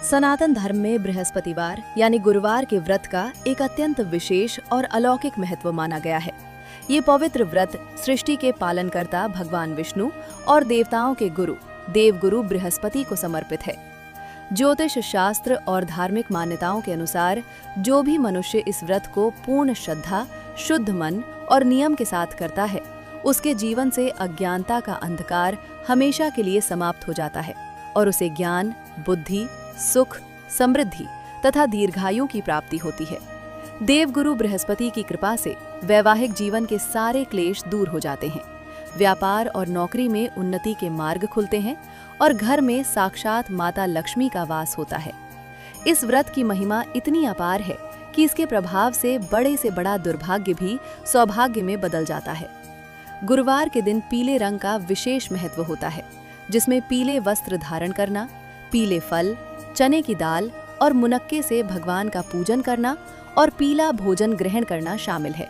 सनातन धर्म में बृहस्पतिवार यानी गुरुवार के व्रत का एक अत्यंत विशेष और अलौकिक महत्व माना गया है। ये पवित्र व्रत सृष्टि के पालनकर्ता भगवान विष्णु और देवताओं के गुरु देवगुरु बृहस्पति को समर्पित है। ज्योतिष शास्त्र और धार्मिक मान्यताओं के अनुसार जो भी मनुष्य इस व्रत को पूर्ण श्रद्धा, शुद्ध मन और नियम के साथ करता है, उसके जीवन से अज्ञानता का अंधकार हमेशा के लिए समाप्त हो जाता है और उसे ज्ञान, बुद्धि, सुख, समृद्धि तथा दीर्घायु की प्राप्ति होती है। देवगुरु बृहस्पति की कृपा से वैवाहिक जीवन के सारे क्लेश दूर हो जाते हैं, व्यापार और नौकरी में उन्नति के मार्ग खुलते हैं और घर में साक्षात माता लक्ष्मी का वास होता है। इस व्रत की महिमा इतनी अपार है कि इसके प्रभाव से बड़ा दुर्भाग्य भी सौभाग्य में बदल जाता है। गुरुवार के दिन पीले रंग का विशेष महत्व होता है, जिसमें पीले वस्त्र धारण करना, पीले फल, चने की दाल और मुनक्के से भगवान का पूजन करना और पीला भोजन ग्रहण करना शामिल है।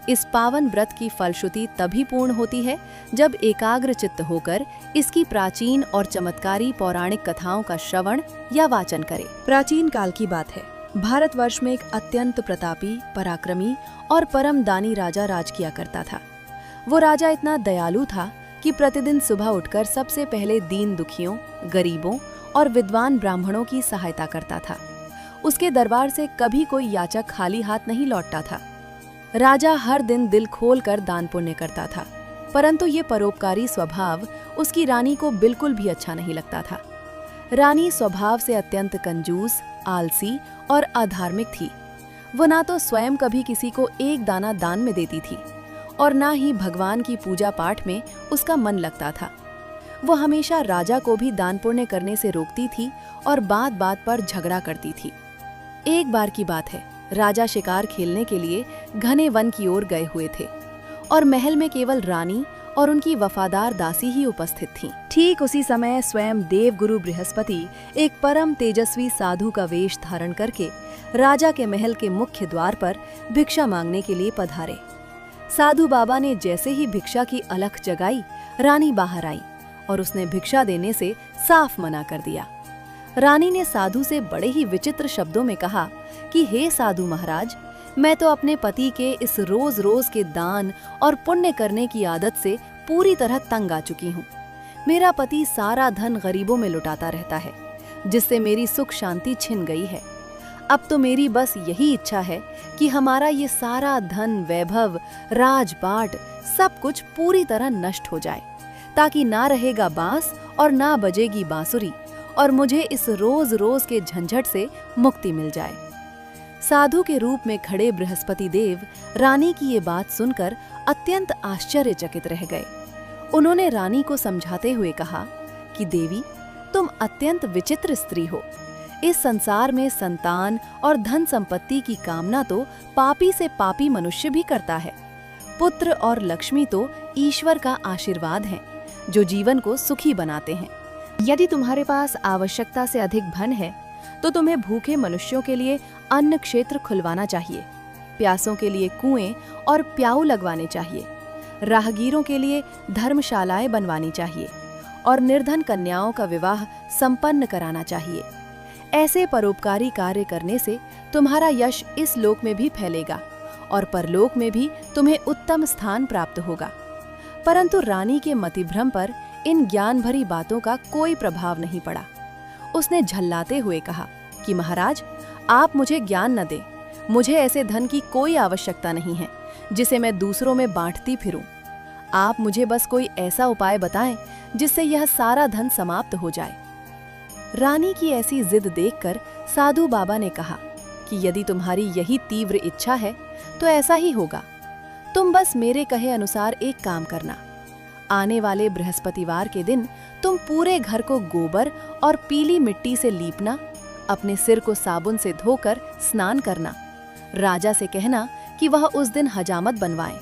इस पावन व्रत की फलश्रुति तभी पूर्ण होती है जब एकाग्र चित्त होकर इसकी प्राचीन और चमत्कारी पौराणिक कथाओं का श्रवण या वाचन करें। प्राचीन काल की बात है। भारतवर्ष में एक अत्यंत प्रतापी, पराक्रमी और परम दानी राजा राज किया करता था। वो राजा इतना दयालु था कि प्रतिदिन सुबह उठकर सबसे पहले दीन दुखियों, गरीबों और विद्वान ब्राह्मणों की सहायता करता था। उसके दरबार से कभी कोई याचक खाली हाथ नहीं लौटता था। राजा हर दिन दिल खोलकर दान पुण्य करता था, परंतु ये परोपकारी स्वभाव उसकी रानी को बिल्कुल भी अच्छा नहीं लगता था। रानी स्वभाव से अत्यंत कंजूस, आलसी और अधार्मिक थी। वो ना तो स्वयं कभी किसी को एक दाना दान में देती थी और ना ही भगवान की पूजा पाठ में उसका मन लगता था। वो हमेशा राजा को भी दान पुण्य करने से रोकती थी और बात बात पर झगड़ा करती थी। एक बार की बात है, राजा शिकार खेलने के लिए घने वन की ओर गए हुए थे और महल में केवल रानी और उनकी वफादार दासी ही उपस्थित थीं। ठीक उसी समय स्वयं देवगुरु बृहस्पति एक परम तेजस्वी साधु का वेश धारण करके राजा के महल के मुख्य द्वार पर भिक्षा मांगने के लिए पधारे। साधु बाबा ने जैसे ही भिक्षा की अलख जगाई, रानी बाहर आई और उसने भिक्षा देने से साफ मना कर दिया। रानी ने साधु से बड़े ही विचित्र शब्दों में कहा कि हे साधु महाराज, मैं तो अपने पति के इस रोज रोज के दान और पुण्य करने की आदत से पूरी तरह तंग आ चुकी हूँ। मेरा पति सारा धन गरीबों में लुटाता रहता है, जिससे मेरी सुख शांति छिन गई है। अब तो मेरी बस यही इच्छा है कि हमारा ये सारा धन, वैभव, राजपाट सब कुछ पूरी तरह नष्ट हो जाए, ताकि ना रहेगा बांस और ना बजेगी बांसुरी और मुझे इस रोज रोज के झंझट से मुक्ति मिल जाए। साधु के रूप में खड़े बृहस्पति देव रानी की ये बात सुनकर अत्यंत आश्चर्यचकित रह गए। उन्होंने रानी को समझाते हुए कहा कि देवी, तुम अत्यंत विचित्र स्त्री हो। इस संसार में संतान और धन संपत्ति की कामना तो पापी से पापी मनुष्य भी करता है। पुत्र और लक्ष्मी तो ईश्वर का आशीर्वाद है, जो जीवन को सुखी बनाते हैं। यदि तुम्हारे पास आवश्यकता से अधिक धन है तो तुम्हें भूखे मनुष्यों के लिए अन्न क्षेत्र खुलवाना चाहिए, प्यासों के लिए कुएं और प्याऊ लगवाने चाहिए, राहगीरों के लिए धर्मशालाएं बनवानी चाहिए और निर्धन कन्याओं का विवाह संपन्न कराना चाहिए। ऐसे परोपकारी कार्य करने से तुम्हारा यश इस लोक में भी फैलेगा और परलोक में भी तुम्हें उत्तम स्थान प्राप्त होगा। परंतु रानी के मतिभ्रम पर इन ज्ञान भरी बातों का कोई प्रभाव नहीं पड़ा। उसने झल्लाते हुए कहा कि महाराज, आप मुझे ज्ञान न दें। मुझे ऐसे धन की कोई आवश्यकता नहीं है जिसे मैं दूसरों में बांटती फिरूं। आप मुझे बस कोई ऐसा उपाय बताएं जिससे यह सारा धन समाप्त हो जाए। रानी की ऐसी जिद देखकर साधु बाबा ने कहा कि यदि तुम्हारी यही तीव्र इच्छा है तो ऐसा ही होगा। तुम बस मेरे कहे अनुसार एक काम करना। आने वाले बृहस्पतिवार के दिन तुम पूरे घर को गोबर और पीली मिट्टी से लीपना, अपने सिर को साबुन से धोकर स्नान करना। राजा से कहना कि वह उस दिन हजामत बनवाए,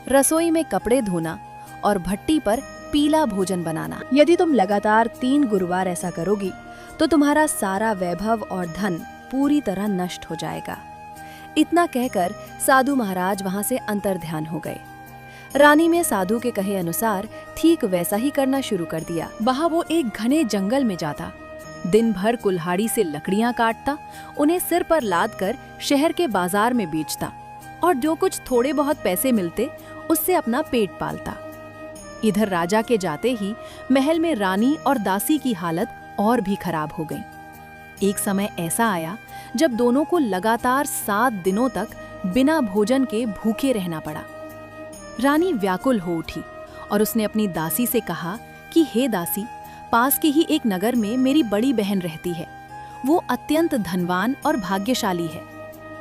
रसोई में कपड़े धोना और भट्टी पर पीला भोजन बनाना। यदि तुम लगातार 3 गुरुवार ऐसा करोगी तो तुम्हारा सारा वैभव और धन पूरी तरह नष्ट हो जाएगा। इतना कहकर साधु महाराज वहां से अंतर्ध्यान हो गए। रानी में साधु के कहे अनुसार ठीक वैसा ही करना शुरू कर दिया। वहां वो एक घने जंगल में जाता, दिन भर कुल्हाड़ी से लकड़ियां काटता, उन्हें सिर पर लाद कर शहर के बाजार में बेचता और जो कुछ थोड़े बहुत पैसे मिलते उससे अपना पेट पालता। इधर राजा के जाते ही महल में रानी और दासी की हालत और भी खराब हो गई। एक समय ऐसा आया जब दोनों को लगातार 7 दिनों तक बिना भोजन के भूखे रहना पड़ा। रानी व्याकुल हो उठी और उसने अपनी दासी से कहा कि हे दासी, पास के ही एक नगर में मेरी बड़ी बहन रहती है। वो अत्यंत धनवान और भाग्यशाली है।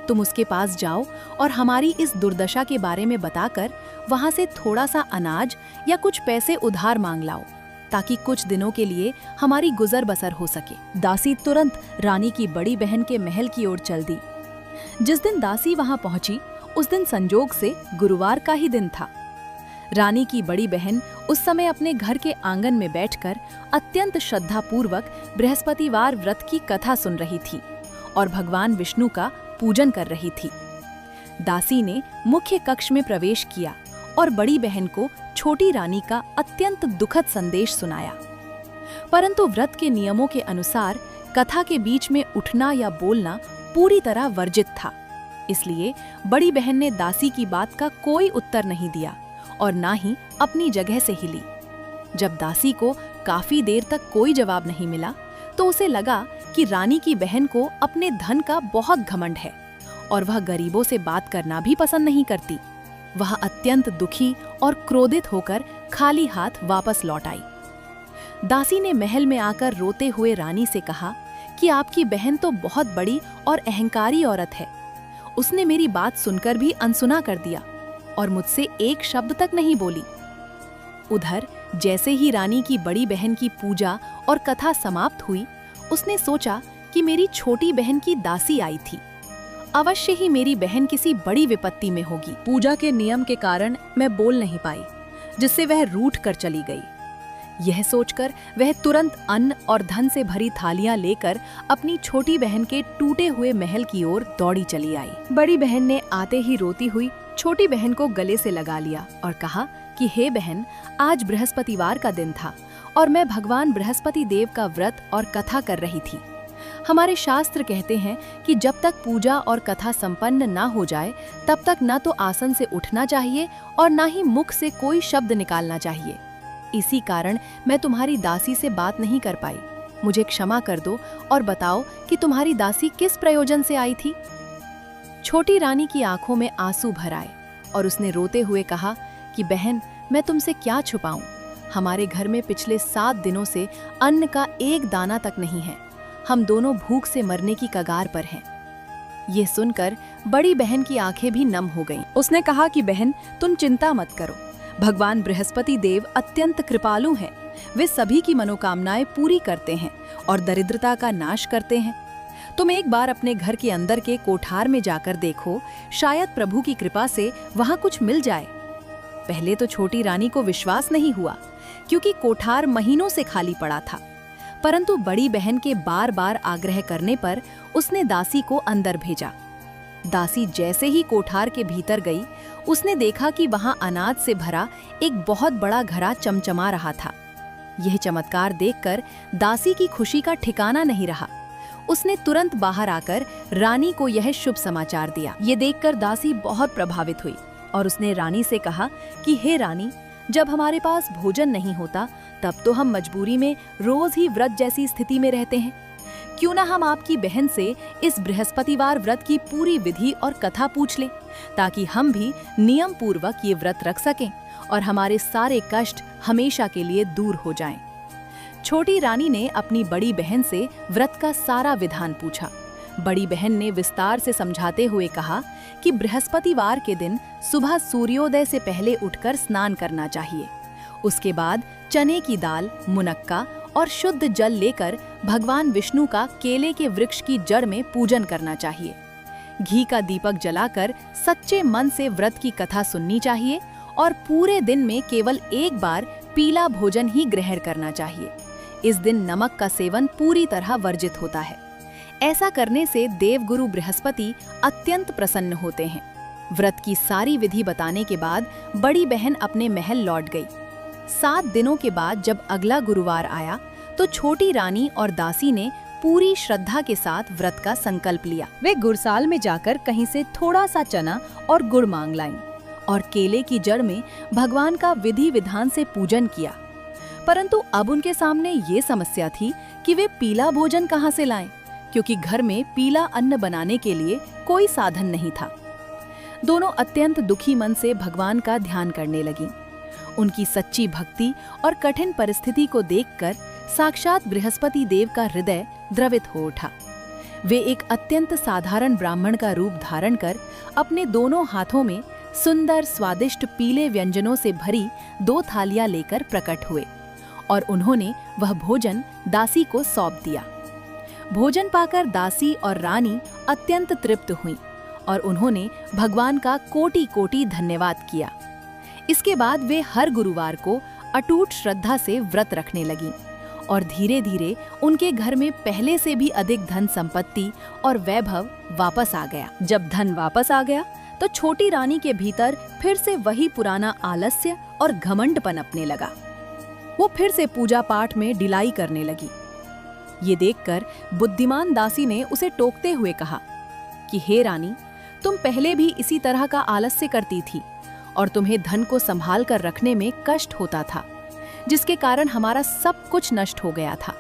तुम उसके पास जाओ और हमारी इस दुर्दशा के बारे में बताकर वहां से थोड़ा सा अनाज या कुछ पैसे उधार मांग लाओ, ताकि कुछ दिनों के लिए हमारी गुजर बसर हो सके। दासी तुरंत रानी की बड़ी बहन के महल की ओर चल दी। जिस दिन दासी वहां पहुंची उस दिन संजोग से गुरुवार का ही दिन था। रानी की बड़ी बहन उस समय अपने घर के आंगन में बैठकर अत्यंत श्रद्धापूर्वक बृहस्पतिवार व्रत की कथा सुन रही थी और भगवान विष्णु का पूजन कर रही थी। दासी ने मुख्य कक्ष में प्रवेश किया और बड़ी बहन को छोटी रानी का अत्यंत दुखद संदेश सुनाया। परंतु व्रत के नियमों के अनुसार कथा के बीच में उठना या बोलना पूरी तरह वर्जित था। इसलिए बड़ी बहन ने दासी की बात का कोई उत्तर नहीं दिया और ना ही अपनी जगह से हिली। जब दासी को काफी देर तक कोई जवाब नहीं मिला तो उसे लगा कि रानी की बहन को अपने धन का बहुत घमंड है और वह गरीबों से बात करना भी पसंद नहीं करती। वह अत्यंत दुखी और क्रोधित होकर खाली हाथ वापस लौट आई। दासी ने महल में आकर रोते हुए रानी से कहा कि आपकी बहन तो बहुत बड़ी और अहंकारी औरत है। उसने मेरी बात सुनकर भी अनसुना कर दिया और मुझसे एक शब्द तक नहीं बोली। उधर जैसे ही रानी की बड़ी बहन की पूजा और कथा समाप्त हुई, उसने सोचा कि मेरी छोटी बहन की दासी आई थी, अवश्य ही मेरी बहन किसी बड़ी विपत्ति में होगी। पूजा के नियम के कारण मैं बोल नहीं पाई, जिससे वह रूठ कर चली गई। यह सोचकर वह तुरंत अन्न और धन से भरी थालियां लेकर अपनी छोटी बहन के टूटे हुए महल की ओर दौड़ी चली आई। बड़ी बहन ने आते ही रोती हुई छोटी बहन को गले से लगा लिया और कहा कि हे बहन, आज बृहस्पतिवार का दिन था और मैं भगवान बृहस्पति देव का व्रत और कथा कर रही थी। हमारे शास्त्र कहते हैं कि जब तक पूजा और कथा संपन्न ना हो जाए तब तक न तो आसन से उठना चाहिए और ना ही मुख से कोई शब्द निकालना चाहिए। इसी कारण मैं तुम्हारी दासी से बात नहीं कर पाई। मुझे क्षमा कर दो और बताओ कि तुम्हारी दासी किस प्रयोजन से आई थी। छोटी रानी की आंखों में आंसू भर आए और उसने रोते हुए कहा कि बहन, मैं तुमसे क्या छुपाऊं। हमारे घर में पिछले 7 दिनों से अन्न का एक दाना तक नहीं है। हम दोनों भूख से मरने की कगार पर हैं। ये सुनकर बड़ी बहन की आंखें भी नम हो गईं। उसने कहा कि बहन, तुम चिंता मत करो। भगवान बृहस्पति देव अत्यंत कृपालु हैं। वे सभी की मनोकामनाएं पूरी करते हैं और दरिद्रता का नाश करते हैं। तुम एक बार अपने घर के अंदर के कोठार में जाकर देखो, शायद प्रभु की कृपा से वहां कुछ मिल जाए। पहले तो छोटी रानी को विश्वास नहीं हुआ, क्योंकि कोठार महीनों से खाली पड़ा था। परंतु बड़ी बहन के बार बार आग्रह करने पर उसने दासी को अंदर भेजा। दासी जैसे ही कोठार के भीतर गई, उसने देखा कि वहां अनाज से भरा एक बहुत बड़ा घड़ा चमचमा रहा था। यह चमत्कार देखकर दासी की खुशी का ठिकाना नहीं रहा। उसने तुरंत बाहर आकर रानी को यह शुभ समाचार दिया। ये देखकर दासी बहुत प्रभावित हुई और उसने रानी से कहा कि हे रानी, जब हमारे पास भोजन नहीं होता तब तो हम मजबूरी में रोज ही व्रत जैसी स्थिति में रहते हैं। क्यों ना हम आपकी बहन से इस बृहस्पतिवार व्रत की पूरी विधि और कथा पूछ लें, ताकि हम भी नियम पूर्वक ये व्रत रख सकें और हमारे सारे कष्ट हमेशा के लिए दूर हो जाएं। छोटी रानी ने अपनी बड़ी बहन से व्रत का सारा विधान पूछा। बड़ी बहन ने विस्तार से समझाते हुए कहा कि बृहस्पतिवार के दिन सुबह सूर्योदय से पहले उठकर स्नान करना चाहिए। उसके बाद चने की दाल, मुनक्का और शुद्ध जल लेकर भगवान विष्णु का केले के वृक्ष की जड़ में पूजन करना चाहिए। घी का दीपक जलाकर सच्चे मन से व्रत की कथा सुननी चाहिए और पूरे दिन में केवल एक बार पीला भोजन ही ग्रहण करना चाहिए। इस दिन नमक का सेवन पूरी तरह वर्जित होता है। ऐसा करने से देवगुरु बृहस्पति अत्यंत प्रसन्न होते हैं। व्रत की सारी विधि बताने के बाद बड़ी बहन अपने महल लौट गई। 7 दिनों के बाद जब अगला गुरुवार आया तो छोटी रानी और दासी ने पूरी श्रद्धा के साथ व्रत का संकल्प लिया। वे गुड़साल में जाकर कहीं से थोड़ा सा चना और गुड़ मांग लाईं और केले की जड़ में भगवान का विधि विधान से पूजन किया। परंतु अब उनके सामने ये समस्या थी कि वे पीला भोजन कहाँ से लाएं, क्योंकि घर में पीला अन्न बनाने के लिए कोई साधन नहीं था। दोनों अत्यंत दुखी मन से भगवान का ध्यान करने लगीं। उनकी सच्ची भक्ति और कठिन परिस्थिति को देखकर साक्षात बृहस्पति देव का हृदय द्रवित हो उठा। वे एक अत्यंत साधारण ब्राह्मण का रूप धारण कर अपने दोनों हाथों में सुंदर स्वादिष्ट पीले व्यंजनों से भरी 2 थालियां लेकर प्रकट हुए और उन्होंने वह भोजन दासी को सौंप दिया। भोजन पाकर दासी और रानी अत्यंत तृप्त हुईं और उन्होंने भगवान का कोटि कोटि धन्यवाद किया। इसके बाद वे हर गुरुवार को अटूट श्रद्धा से व्रत रखने लगीं और धीरे धीरे उनके घर में पहले से भी अधिक धन संपत्ति और वैभव वापस आ गया। जब धन वापस आ गया तो छोटी रानी के भीतर फिर से वही पुराना आलस्य और घमंड पनपने लगा। वो फिर से पूजा पाठ में ढिलाई करने लगी। ये देखकर बुद्धिमान दासी ने उसे टोकते हुए कहा कि हे रानी, तुम पहले भी इसी तरह का आलस्य करती थी और तुम्हें धन को संभाल कर रखने में कष्ट होता था, जिसके कारण हमारा सब कुछ नष्ट हो गया था।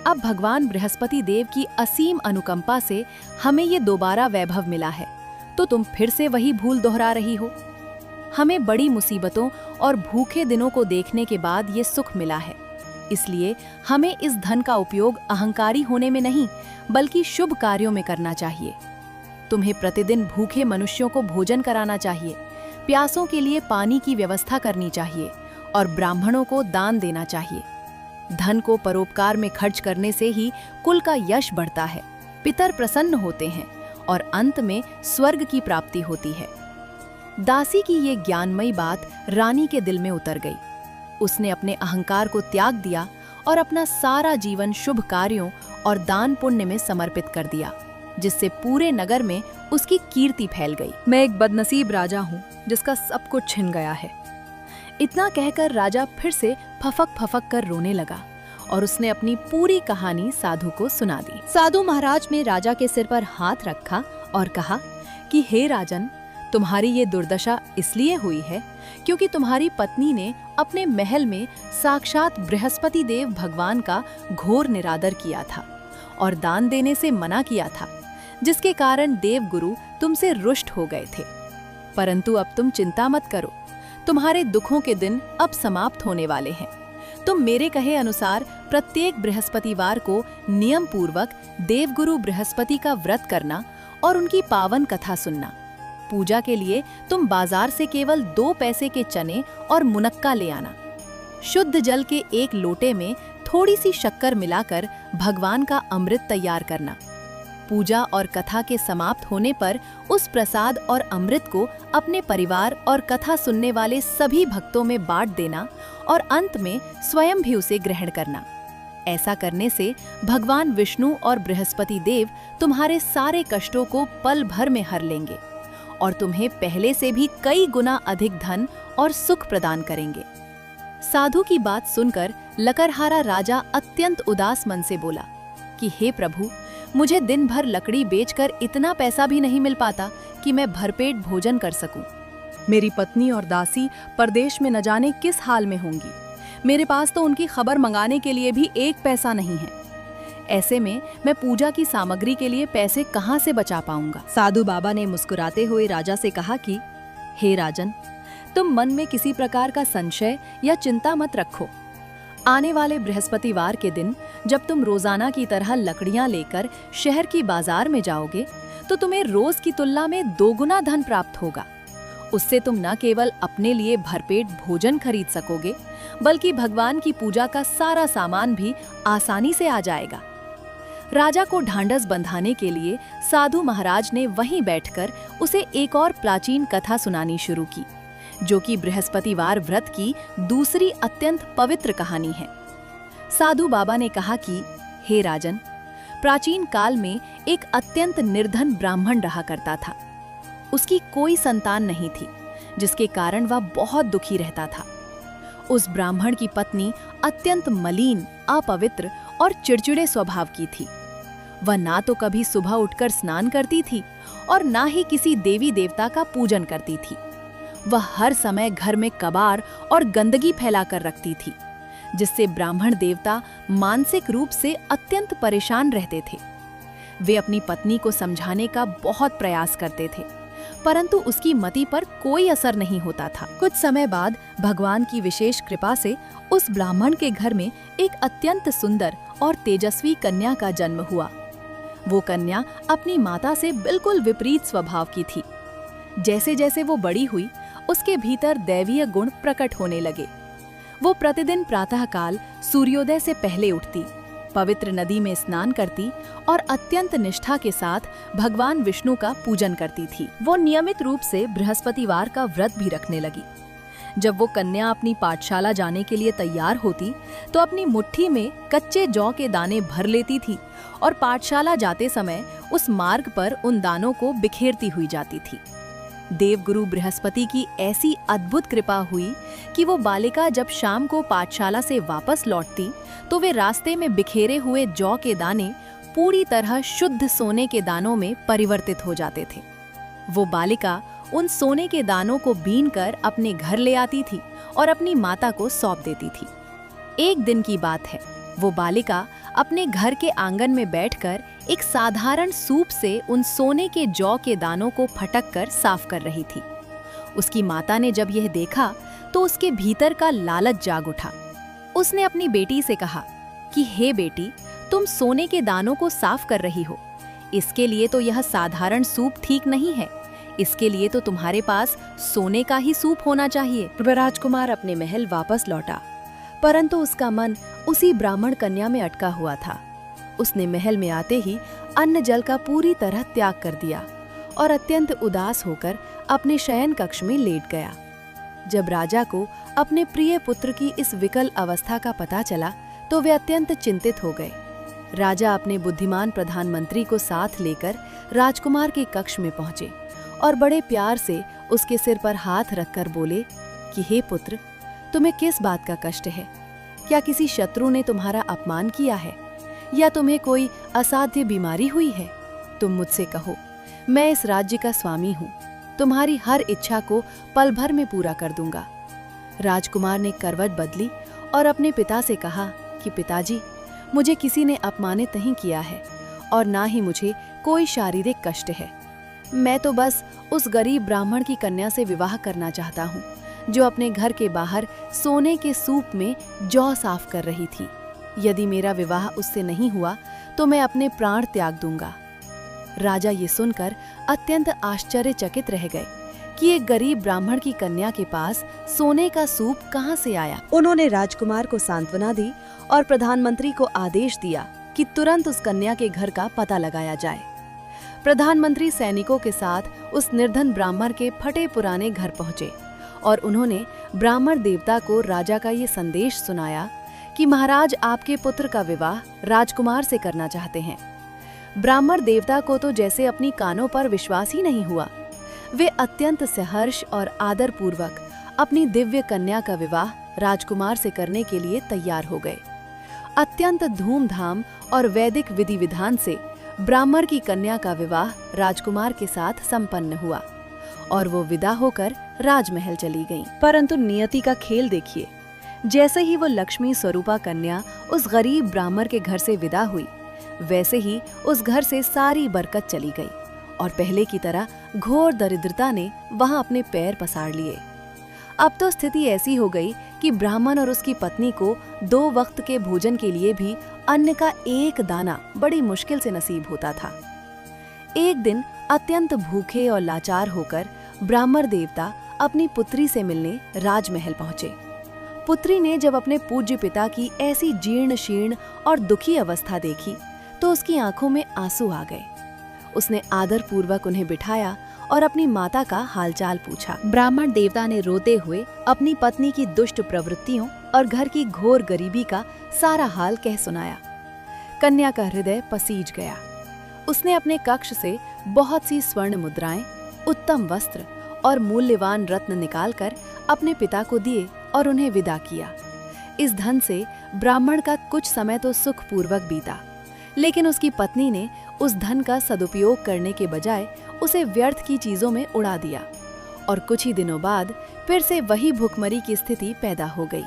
अब भगवान बृहस्पति देव की असीम अनुकंपा से हमें ये दोबारा वैभव मिला है, तो तुम फिर से वही भूल दोहरा रही हो। हमें बड़ी मुसीबतों और भूखे दिनों को देखने के बाद ये सुख मिला है, इसलिए हमें इस धन का उपयोग अहंकारी होने में नहीं बल्कि शुभ कार्यों में करना चाहिए। तुम्हें प्रतिदिन भूखे मनुष्यों को भोजन कराना चाहिए, प्यासों के लिए पानी की व्यवस्था करनी चाहिए और ब्राह्मणों को दान देना चाहिए। धन को परोपकार में खर्च करने से ही कुल का यश बढ़ता है, पितर प्रसन्न होते हैं और अंत में स्वर्ग की प्राप्ति होती है। दासी की ये ज्ञानमयी बात रानी के दिल में उतर गई। उसने अपने अहंकार को त्याग दिया और अपना सारा जीवन शुभ कार्यों और दान पुण्य में समर्पित कर दिया, जिससे पूरे नगर में उसकी कीर्ति फैल गई। मैं एक बदनसीब राजा हूँ जिसका सब कुछ छिन गया है। इतना कहकर राजा फिर से फफक फफक कर रोने लगा और उसने अपनी पूरी कहानी साधु को सुना दी। साधु महाराज ने राजा के सिर पर हाथ रखा और कहा कि हे राजन, तुम्हारी ये दुर्दशा इसलिए हुई है क्योंकि तुम्हारी पत्नी ने अपने महल में साक्षात बृहस्पति देव भगवान का घोर निरादर किया था और दान देने से मना किया था, जिसके कारण देवगुरु तुमसे रुष्ट हो गए थे। परंतु अब तुम चिंता मत करो, तुम्हारे दुखों के दिन अब समाप्त होने वाले हैं। तुम मेरे कहे अनुसार प्रत्येक बृहस्पतिवार को नियम पूर्वक देवगुरु बृहस्पति का व्रत करना और उनकी पावन कथा सुनना। पूजा के लिए तुम बाजार से केवल 2 पैसे के चने और मुनक्का ले आना। शुद्ध जल के एक लोटे में थोड़ी सी शक्कर मिलाकर भगवान का अमृत तैयार करना। पूजा और कथा के समाप्त होने पर उस प्रसाद और अमृत को अपने परिवार और कथा सुनने वाले सभी भक्तों में बांट देना और अंत में स्वयं भी उसे ग्रहण करना। ऐसा करने से भगवान विष्णु और बृहस्पति देव तुम्हारे सारे कष्टों को पल भर में हर लेंगे और तुम्हें पहले से भी कई गुना अधिक धन और सुख प्रदान करेंगे। साधु की बात सुनकर लकड़हारा राजा अत्यंत उदास मन से बोला कि हे प्रभु, मुझे दिन भर लकड़ी बेचकर इतना पैसा भी नहीं मिल पाता कि मैं भरपेट भोजन कर सकूं। मेरी पत्नी और दासी परदेश में न जाने किस हाल में होंगी। मेरे पास तो उनकी खबर मंगाने के लिए भी 1 पैसा नहीं है। ऐसे में मैं पूजा की सामग्री के लिए पैसे कहाँ से बचा पाऊंगा। साधु बाबा ने मुस्कुराते हुए राजा से कहा कि हे राजन, तुम मन में किसी प्रकार का संशय या चिंता मत रखो। आने वाले बृहस्पतिवार के दिन जब तुम रोजाना की तरह लकड़ियां लेकर शहर की बाजार में जाओगे तो तुम्हें रोज की तुलना में 2 गुना धन प्राप्त होगा। उससे तुम न केवल अपने लिए भरपेट भोजन खरीद सकोगे बल्कि भगवान की पूजा का सारा सामान भी आसानी से आ जाएगा। राजा को ढांढस बंधाने के लिए साधु महाराज ने वहीं बैठकर उसे एक और प्राचीन कथा सुनानी शुरू की, जो कि बृहस्पतिवार व्रत की दूसरी अत्यंत पवित्र कहानी है। साधु बाबा ने कहा कि हे राजन, प्राचीन काल में एक अत्यंत निर्धन ब्राह्मण रहा करता था। उसकी कोई संतान नहीं थी, जिसके कारण वह बहुत दुखी रहता था। उस ब्राह्मण की पत्नी अत्यंत मलिन, अपवित्र और चिड़चिड़े स्वभाव की थी। वह ना तो कभी सुबह उठकर स्नान करती थी और ना ही किसी देवी देवता का पूजन करती थी। वह हर समय घर में कबाड़ और गंदगी फैलाकर रखती थी, जिससे ब्राह्मण देवता मानसिक रूप से अत्यंत परेशान रहते थे। वे अपनी पत्नी को समझाने का बहुत प्रयास करते थे, परंतु उसकी मति पर कोई असर नहीं होता था। कुछ समय बाद भगवान की विशेष कृपा से उस ब्राह्मण के घर में एक अत्यंत सुंदर और तेजस्वी कन्या का जन्म हुआ। वो कन्या अपनी माता से बिल्कुल विपरीत स्वभाव की थी। जैसे जैसे वो बड़ी हुई, उसके भीतर दैवीय गुण प्रकट होने लगे। वो प्रतिदिन प्रातःकाल सूर्योदय से पहले उठती, पवित्र नदी में स्नान करती और अत्यंत निष्ठा के साथ भगवान विष्णु का पूजन करती थी। वो नियमित रूप से बृहस्पतिवार का व्रत भी रखने लगी। जब वो कन्या अपनी पाठशाला जाने के लिए तैयार होती, तो अपनी मुट्ठी में कच्चे जौ के दाने भर लेती थी और पाठशाला जाते समय उस मार्ग पर उन दानों को बिखेरती हुई जाती थी। देवगुरु बृहस्पति की ऐसी अद्भुत कृपा हुई कि वो बालिका जब शाम को पाठशाला से वापस लौटती, तो वे रास्ते में बिखेरे हुए जौ के दाने पूरी तरह शुद्ध सोने के दानों में परिवर्तित हो जाते थे। वो बालिका उन सोने के दानों को बीनकर अपने घर ले आती थी और अपनी माता को सौंप देती थी। एक दिन की बात है, वो बालिका अपने घर के आंगन में बैठकर एक साधारण सूप से उन सोने के जौ के दानों को फटक कर साफ कर रही थी। उसकी माता ने जब यह देखा तो उसके भीतर का लालच जाग उठा। उसने अपनी बेटी से कहा कि हे बेटी, तुम सोने के दानों को साफ कर रही हो, इसके लिए तो यह साधारण सूप ठीक नहीं है। इसके लिए तो तुम्हारे पास सोने का ही सूप होना चाहिए। राजकुमार अपने महल वापस लौटा, परंतु उसका मन उसी ब्राह्मण कन्या में अटका हुआ था। उसने महल में आते ही अन्न जल का पूरी तरह त्याग कर दिया और अत्यंत उदास होकर अपने शयन कक्ष में लेट गया। जब राजा को अपने प्रिय पुत्र की इस विकल अवस्था का पता चला, तो वे अत्यंत चिंतित हो गए। राजा अपने बुद्धिमान प्रधानमंत्री को साथ लेकर राजकुमार के कक्ष में पहुंचे और बड़े प्यार से उसके सिर पर हाथ रखकर बोले कि हे पुत्र, तुम्हें किस बात का कष्ट है? क्या किसी शत्रु ने तुम्हारा अपमान किया है या तुम्हें कोई असाध्य बीमारी हुई है? तुम मुझसे कहो, मैं इस राज्य का स्वामी हूँ, तुम्हारी हर इच्छा को पल भर में पूरा कर दूंगा। राजकुमार ने करवट बदली और अपने पिता से कहा कि पिताजी, मुझे किसी ने अपमानित नहीं किया है और ना ही मुझे कोई शारीरिक कष्ट है। मैं तो बस उस गरीब ब्राह्मण की कन्या से विवाह करना चाहता हूँ, जो अपने घर के बाहर सोने के सूप में जौ साफ कर रही थी। यदि मेरा विवाह उससे नहीं हुआ तो मैं अपने प्राण त्याग दूंगा। राजा ये सुनकर अत्यंत आश्चर्यचकित रह गए कि एक गरीब ब्राह्मण की कन्या के पास सोने का सूप कहाँ से आया। उन्होंने राजकुमार को सांत्वना दी और प्रधानमंत्री को आदेश दिया कि तुरंत उस कन्या के घर का पता लगाया जाए। प्रधानमंत्री सैनिकों के साथ उस निर्धन ब्राह्मण के फटे पुराने घर पहुंचे और उन्होंने ब्राह्मण देवता को राजा का ये संदेश सुनाया कि महाराज आपके पुत्र का विवाह राजकुमार से करना चाहते हैं। ब्राह्मण देवता को तो जैसे अपनी कानों पर विश्वास ही नहीं हुआ। वे अत्यंत सहर्ष और आदर पूर्वक अपनी दिव्य कन्या का विवाह राजकुमार से करने के लिए तैयार हो गए। अत्यंत धूमधाम और वैदिक विधि विधान से ब्राह्मण की कन्या का विवाह राजकुमार के साथ संपन्न हुआ और वो विदा होकर राजमहल चली गईं। परंतु नियति का खेल देखिए, जैसे ही वो लक्ष्मी स्वरूपा कन्या उस गरीब ब्राह्मण के घर से विदा हुई, वैसे ही उस घर से सारी बरकत चली गई और पहले की तरह घोर दरिद्रता ने वहां अपने पैर पसार लिए। अब तो स्थिति ऐसी हो गई कि ब्राह्मण और उसकी पत्नी को 2 वक्त के भोजन के लिए भी अन्न का एक दाना बड़ी मुश्किल से नसीब होता था। एक दिन अत्यंत भूखे और लाचार होकर ब्राह्मण देवता अपनी पुत्री से मिलने राजमहल पहुंचे। पुत्री ने जब अपने पूज्य पिता की ऐसी जीर्ण शीर्ण और दुखी अवस्था देखी तो उसकी आंखों में आंसू आ गए। उसने आदर पूर्वक उन्हें बिठाया और अपनी माता का हालचाल पूछा। ब्राह्मण देवता ने रोते हुए अपनी पत्नी की दुष्ट प्रवृत्तियों और घर की घोर गरीबी का सारा हाल कह सुनाया। कन्या का हृदय पसीज गया। उसने अपने कक्ष से बहुत सी स्वर्ण मुद्राएं, उत्तम वस्त्र और मूल्यवान रत्न निकालकर अपने पिता को दिए और उन्हें विदा किया। इस धन से ब्राह्मण का कुछ समय तो सुखपूर्वक बीता, लेकिन उसकी पत्नी ने उस धन का सदुपयोग करने के बजाय उसे व्यर्थ की चीजों में उड़ा दिया और कुछ ही दिनों बाद फिर से वही भुखमरी की स्थिति पैदा हो गई।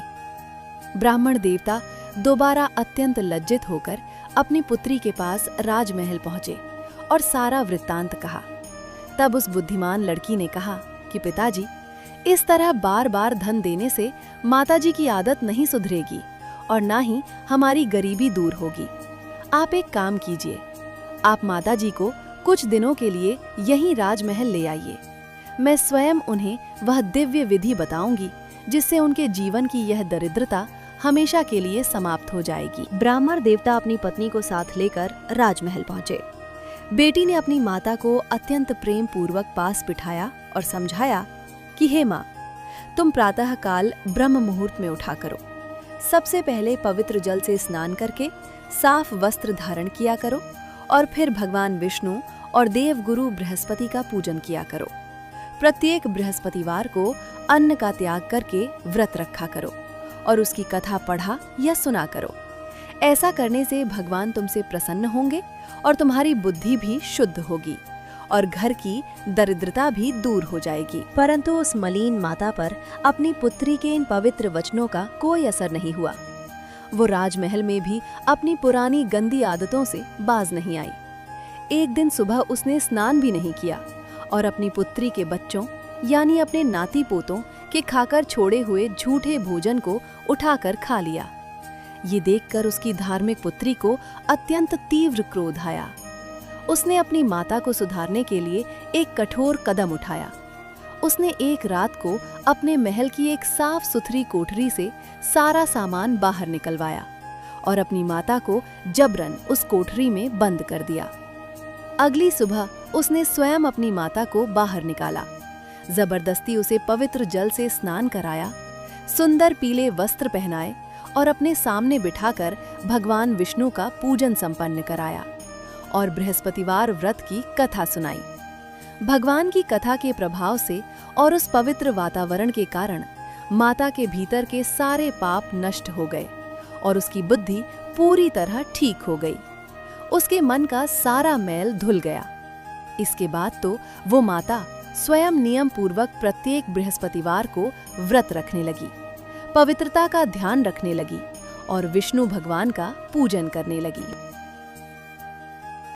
ब्राह्मण देवता दोबारा अत्यंत लज्जित होकर अपनी पुत्री के पास राजमहल पहुंचे और सारा वृत्तांत कहा। तब उस बुद्धिमान लड़की ने कहा कि पिताजी, इस तरह बार बार धन देने से माताजी की आदत नहीं सुधरेगी और ना ही हमारी गरीबी दूर होगी। आप एक काम कीजिए, आप माताजी को कुछ दिनों के लिए यहीं राजमहल ले आइए। मैं स्वयं उन्हें वह दिव्य विधि बताऊंगी जिससे उनके जीवन की यह दरिद्रता हमेशा के लिए समाप्त हो जाएगी। ब्राह्मण देवता अपनी पत्नी को साथ लेकर राजमहल पहुंचे। बेटी ने अपनी माता को अत्यंत प्रेम पूर्वक पास बिठाया और समझाया कि हे माँ, तुम प्रातः काल ब्रह्म मुहूर्त में उठा करो। सबसे पहले पवित्र जल से स्नान करके साफ वस्त्र धारण किया करो और फिर भगवान विष्णु और देवगुरु बृहस्पति का पूजन किया करो। प्रत्येक बृहस्पतिवार को अन्न का त्याग करके व्रत रखा करो और उसकी कथा पढ़ा या सुना करो। ऐसा करने से भगवान तुमसे प्रसन्न होंगे और तुम्हारी बुद्धि भी शुद्ध होगी और घर की दरिद्रता भी दूर हो जाएगी। परंतु उस मलिन माता पर अपनी पुत्री के इन पवित्र वचनों का कोई असर नहीं हुआ। वो राजमहल में भी अपनी पुरानी गंदी आदतों से बाज नहीं आई। एक दिन सुबह उसने स्नान भी नहीं किया और अपनी पुत्री के बच्चों यानी अपने नाती पोतों के खाकर छोड़े हुए झूठे भोजन को उठाकर खा लिया। ये देखकर उसकी धार्मिक पुत्री को अत्यंत तीव्र क्रोध आया। उसने अपनी माता को सुधारने के लिए एक कठोर कदम उठाया। उसने एक रात को अपने महल की एक साफ सुथरी कोठरी से सारा सामान बाहर निकलवाया और अपनी माता को जबरन उस कोठरी में बंद कर दिया। अगली सुबह उसने स्वयं अपनी माता को बाहर निकाला, जबरदस्ती उसे पवित्र जल से स्नान कराया, सुंदर पीले वस्त्र पहनाए और अपने सामने बिठाकर भगवान विष्णु का पूजन संपन्न कराया और बृहस्पतिवार व्रत की कथा सुनाई। भगवान की कथा के प्रभाव से और उस पवित्र वातावरण के कारण माता के भीतर के सारे पाप नष्ट हो गए और उसकी बुद्धि पूरी तरह ठीक हो गई। उसके मन का सारा मैल धुल गया। इसके बाद तो वो माता स्वयं नियम पूर्वक प्रत्येक बृहस्पतिवार को व्रत रखने लगी, पवित्रता का ध्यान रखने लगी और विष्णु भगवान का पूजन करने लगी।